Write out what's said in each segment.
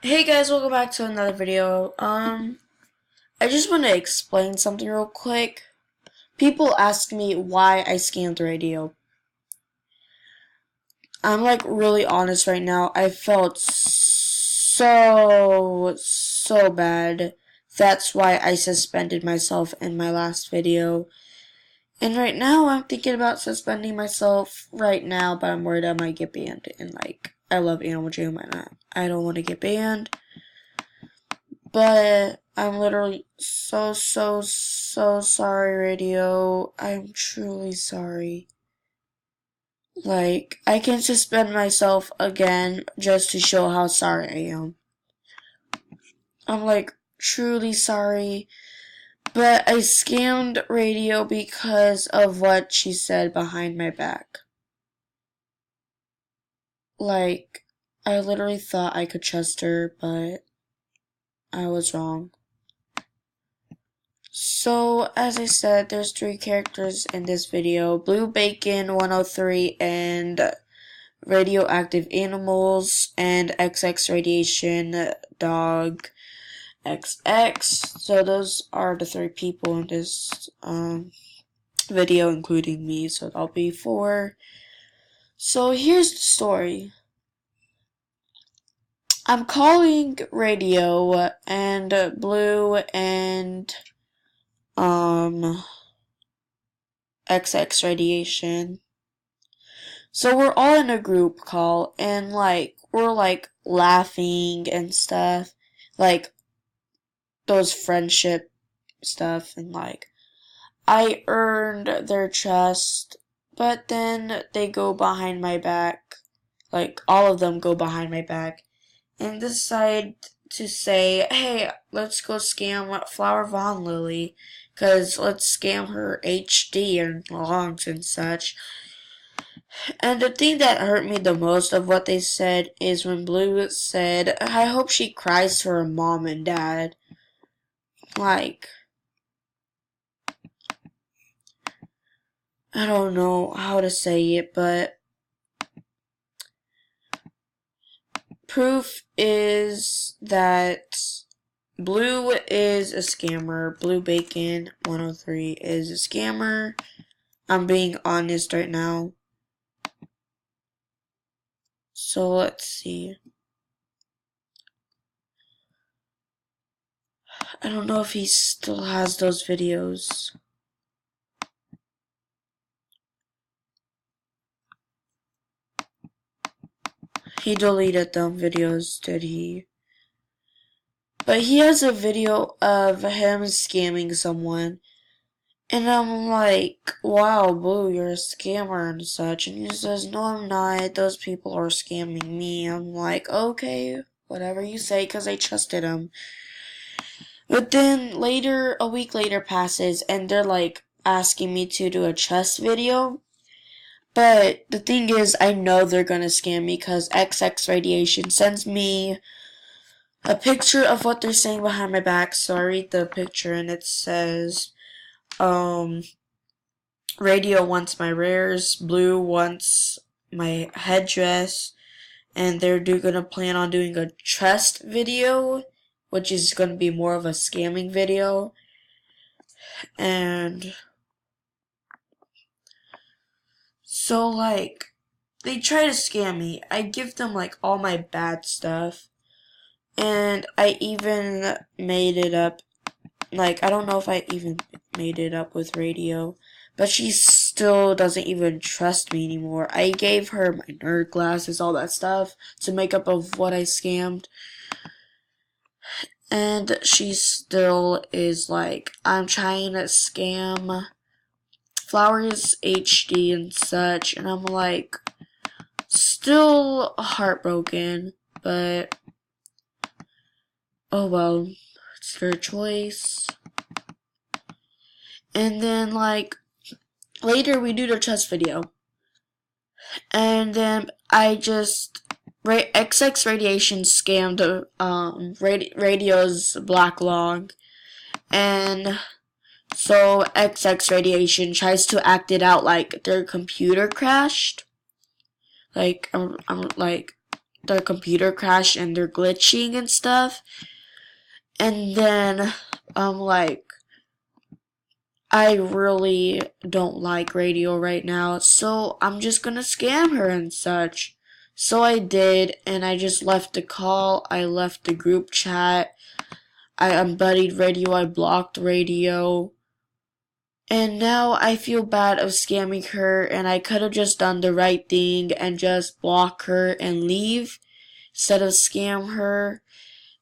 Hey guys, welcome back to another video. I just want to explain something real quick. People ask me why I scammed radio. I'm like really honest right now. I felt so bad. That's why I suspended myself in my last video. And right now I'm thinking about suspending myself right now, but I'm worried I might get banned. And like, I love Animal Jam and I don't want to get banned. But I'm literally so sorry, radio. I'm truly sorry. Like, I can suspend myself again just to show how sorry I am. I'm like, truly sorry. But I scammed radio because of what she said behind my back. Like, I literally thought I could trust her, but I was wrong. So, as I said, there's three characters in this video. Blue Bacon 103 and Radioactive Animals and XX Radiation Dog XX. So those are the three people in this video, including me, so that'll be four. So here's the story. I'm calling radio and Blue and XX Radiation. So we're all in a group call and like we're like laughing and stuff. Like those friendship stuff and like I earned their trust, but then they go behind my back. Like all of them go behind my back and decide to say, "Hey, let's go scam Flower Von Lily, cause let's scam her HD and longs and such." And the thing that hurt me the most of what they said is when Blue said, "I hope she cries to her mom and dad." Like, I don't know how to say it, but proof is that Blue is a scammer. Blue Bacon 103 is a scammer. I'm being honest right now. So let's see. I don't know if he still has those videos. He deleted them videos, did he? But he has a video of him scamming someone. And I'm like, wow, Blue, you're a scammer and such. And he says, no, I'm not. Those people are scamming me. I'm like, okay, whatever you say, because I trusted him. But then later, a week later passes, and they're like asking me to do a trust video. But the thing is, I know they're gonna scam me because XX Radiation sends me a picture of what they're saying behind my back. So I read the picture and it says, Radio wants my rares, Blue wants my headdress, and they're gonna plan on doing a trust video, which is gonna be more of a scamming video. And so like they try to scam me. I give them like all my bad stuff. And I even made it up. Like, I don't know if I even made it up with radio. But she still doesn't even trust me anymore. I gave her my nerd glasses, all that stuff, to make up of what I scammed. And she still is like, I'm trying to scam Flowers HD and such. And I'm like, still heartbroken. But, oh well, it's their choice. And then, like, later we do the trust video. And then I just XX Radiation scammed radio's black log. And so XX Radiation tries to act it out like their computer crashed. Like I'm like their computer crashed and they're glitching and stuff. And then like, I really don't like radio right now, so I'm just gonna scam her and such. So I did, and I just left the call, I left the group chat, I unbuddied radio, I blocked radio. And now I feel bad of scamming her, and I could have just done the right thing and just block her and leave instead of scam her.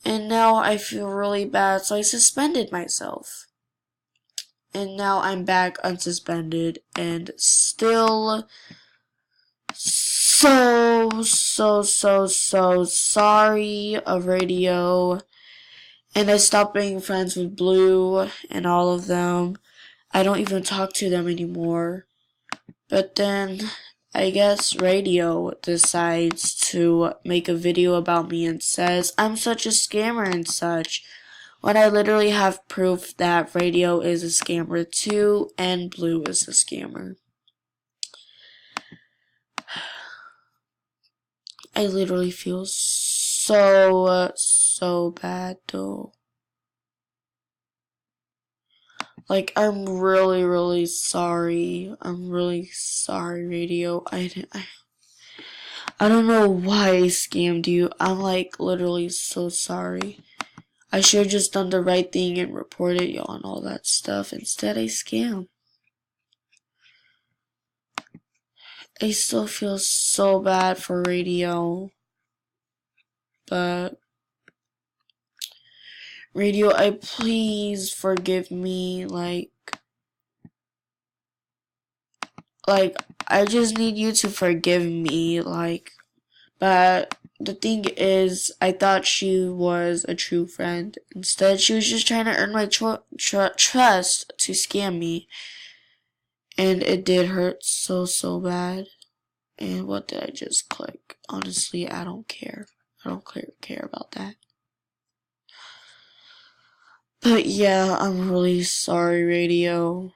And now I feel really bad, so I suspended myself. And now I'm back unsuspended and still so sorry of radio. And I stopped being friends with Blue and all of them. I don't even talk to them anymore. But then I guess radio decides to make a video about me and says I'm such a scammer and such. When I literally have proof that radio is a scammer too, and Blue is a scammer. I literally feel so bad though. Like, I'm really sorry. I'm really sorry, radio. I don't know why I scammed you. I'm like literally so sorry. I should have just done the right thing and reported y'all and all that stuff. Instead, I scam. I still feel so bad for radio. But radio, I please forgive me. Like, I just need you to forgive me. But the thing is, I thought she was a true friend. Instead, she was just trying to earn my trust to scam me. And it did hurt so bad. And what did I just click? Honestly, I don't care. I don't care about that. But yeah, I'm really sorry, radio.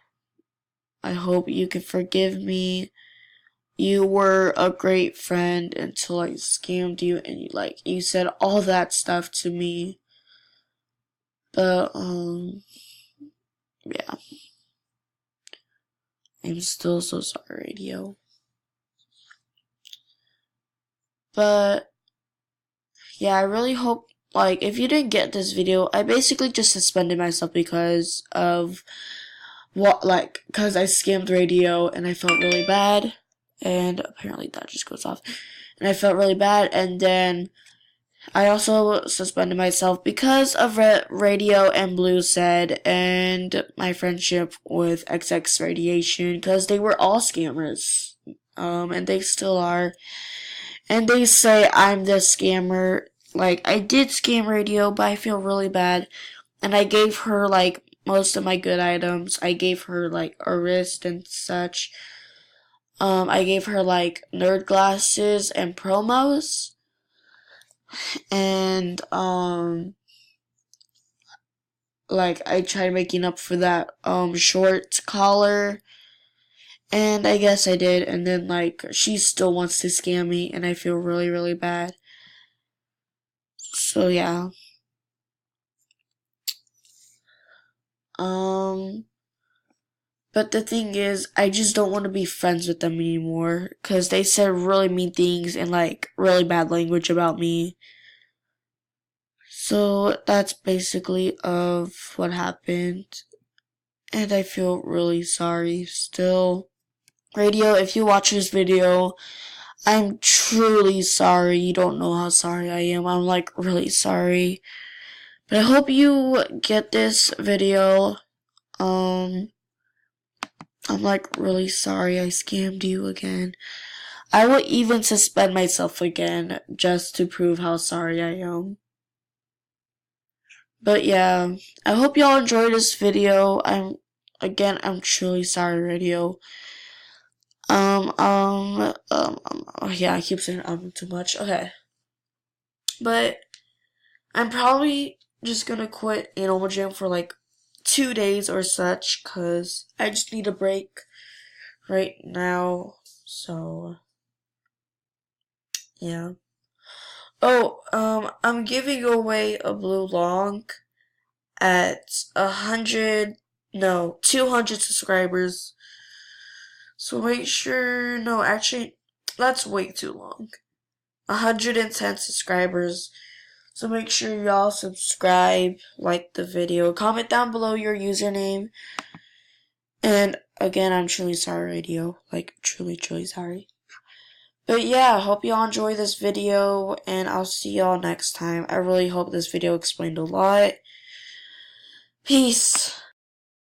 I hope you can forgive me. You were a great friend until I scammed you and you said all that stuff to me. But, yeah. I'm still so sorry, radio. But, yeah, I really hope, if you didn't get this video, I basically just suspended myself because of because I scammed radio and I felt really bad. And apparently that just goes off. And I felt really bad, and then I also suspended myself because of radio and Blue said, and my friendship with XX Radiation, because they were all scammers. And they still are. And they say I'm the scammer. I did scam radio, but I feel really bad. And I gave her, most of my good items. I gave her, a wrist and such. I gave her nerd glasses and promos, and I tried making up for that short collar, and I guess I did. And then she still wants to scam me, and I feel really bad. So yeah. But the thing is, I just don't want to be friends with them anymore, because they said really mean things and, really bad language about me. So, that's basically of what happened. And I feel really sorry still. Radio, if you watch this video, I'm truly sorry. You don't know how sorry I am. I'm, really sorry. But I hope you get this video. I'm really sorry I scammed you again. I will even suspend myself again just to prove how sorry I am. But yeah, I hope y'all enjoyed this video. I'm truly sorry, radio. Yeah, I keep saying too much. Okay. But I'm probably just gonna quit Animal Jam for 2 days or such, cause I just need a break right now. So, yeah. Oh, I'm giving away a blue long at 200 subscribers. So make sure, no, actually, that's way too long. 110 subscribers. So make sure y'all subscribe, like the video, comment down below your username. And again, I'm truly sorry, radio. Like, truly, truly sorry. But yeah, hope y'all enjoy this video, and I'll see y'all next time. I really hope this video explained a lot. Peace.